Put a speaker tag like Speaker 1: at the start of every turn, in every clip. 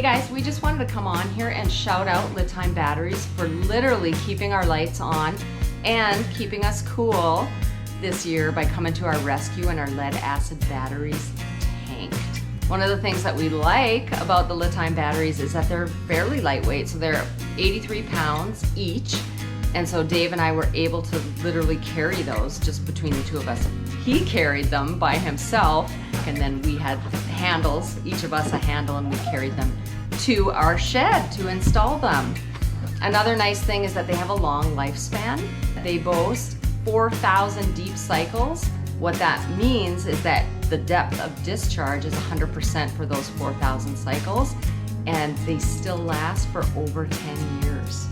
Speaker 1: Hey guys, we just wanted to come on here and shout out LiTime batteries for literally keeping our lights on and keeping us cool this year by coming to our rescue and our lead acid batteries tanked. One of the things that we like about the LiTime batteries is that they're fairly lightweight, so they're 83 pounds each. And so Dave and I were able to literally carry those just between the two of us. He carried them by himself, and then we had handles, each of us a handle, and we carried them to our shed to install them. Another nice thing is that they have a long lifespan. They boast 4,000 deep cycles. What that means is that the depth of discharge is 100% for those 4,000 cycles, and they still last for over 10 years.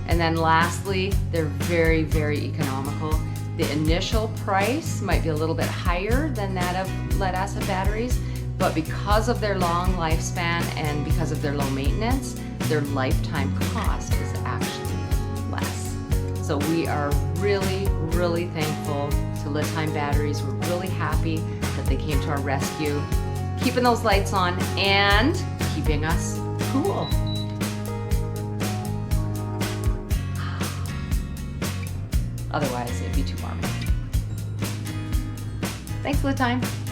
Speaker 1: And then lastly, they're very, very economical. The initial price might be a little bit higher than that of lead acid batteries, but because of their long lifespan and because of their low maintenance, their lifetime cost is actually less. So we are really, really thankful to LiTime batteries. We're really happy that they came to our rescue, keeping those lights on and keeping us cool. Otherwise, it'd be too warm. Thanks, LiTime.